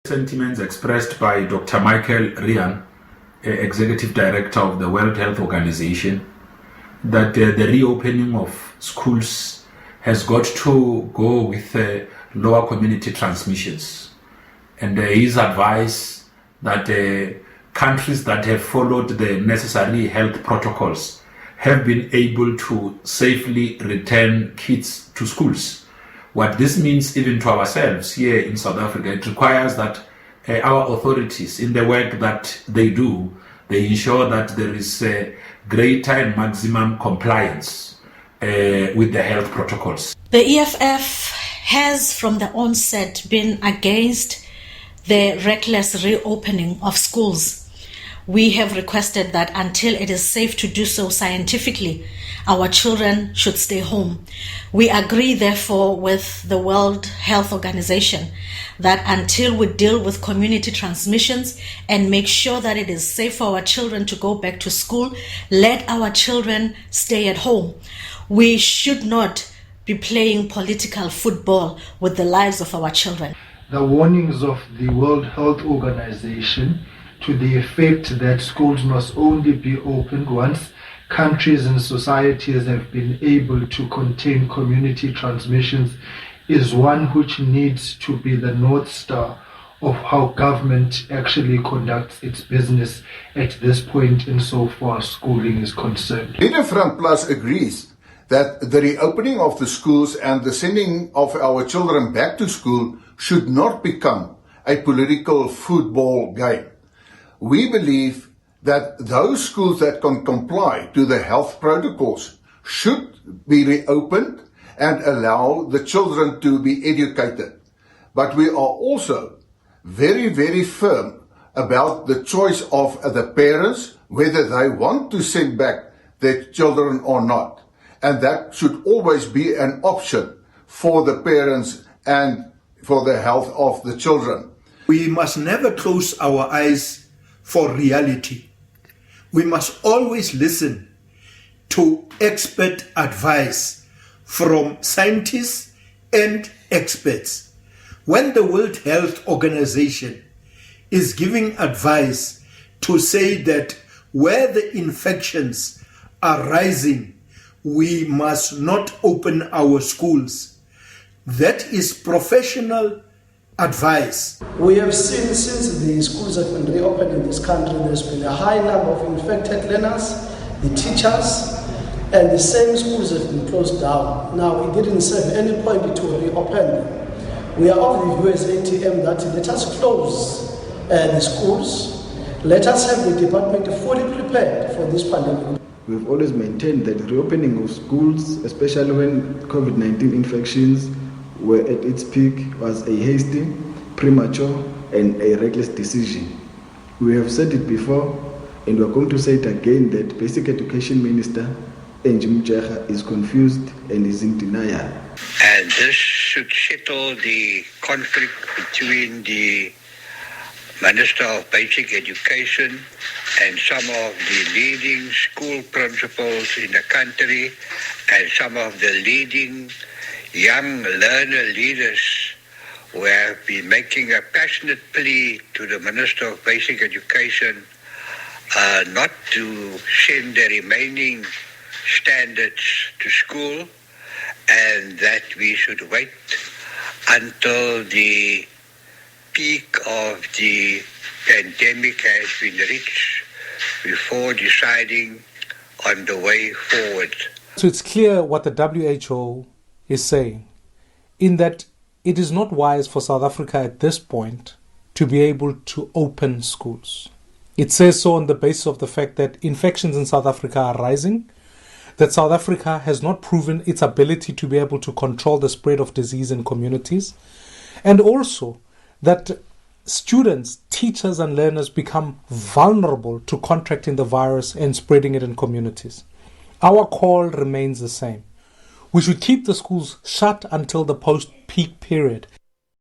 Sentiments expressed by Dr. Michael Ryan, Executive Director of the World Health Organization, that the reopening of schools has got to go with lower community transmissions. And his advice that countries that have followed the necessary health protocols have been able to safely return kids to schools. What this means even to ourselves here in South Africa, it requires that our authorities, in the work that they do, they ensure that there is greater and maximum compliance with the health protocols. The EFF has from the onset been against the reckless reopening of schools. We have requested that until it is safe to do so scientifically, our children should stay home. We agree, therefore, with the World Health Organization that until we deal with community transmissions and make sure that it is safe for our children to go back to school, let our children stay at home. We should not be playing political football with the lives of our children. The warnings of the World Health Organization to the effect that schools must only be opened once countries and societies have been able to contain community transmissions is one which needs to be the North Star of how government actually conducts its business at this point insofar as schooling is concerned. Leader Front Plus agrees that the reopening of the schools and the sending of our children back to school should not become a political football game. We believe that those schools that can comply to the health protocols should be reopened and allow the children to be educated. But we are also very, very firm about the choice of the parents, whether they want to send back their children or not. And that should always be an option for the parents and for the health of the children. We must never close our eyes for reality. We must always listen to expert advice from scientists and experts. When the World Health Organization is giving advice to say that where the infections are rising, we must not open our schools, that is professional advice. We have seen since the schools have been reopened in this country, there's been a high number of infected learners, the teachers, and the same schools have been closed down. Now, it didn't serve any point to reopen them. We are of the view as ATM that let us close the schools. Let us have the department fully prepared for this pandemic. We've always maintained that reopening of schools, especially when COVID-19 infections were at its peak, was a hasty, premature, and a reckless decision. We have said it before, and we're going to say it again, that Basic Education Minister Angie Motshekga is confused and is in denial. And this should settle the conflict between the Minister of Basic Education and some of the leading school principals in the country and some of the leading young learner leaders who have been making a passionate plea to the Minister of Basic Education not to send the remaining standards to school, and that we should wait until the peak of the pandemic has been reached before deciding on the way forward. So it's clear what the WHO is saying, in that it is not wise for South Africa at this point to be able to open schools. It says so on the basis of the fact that infections in South Africa are rising, that South Africa has not proven its ability to be able to control the spread of disease in communities, and also that students, teachers and learners become vulnerable to contracting the virus and spreading it in communities. Our call remains the same. We should keep the schools shut until the post-peak period.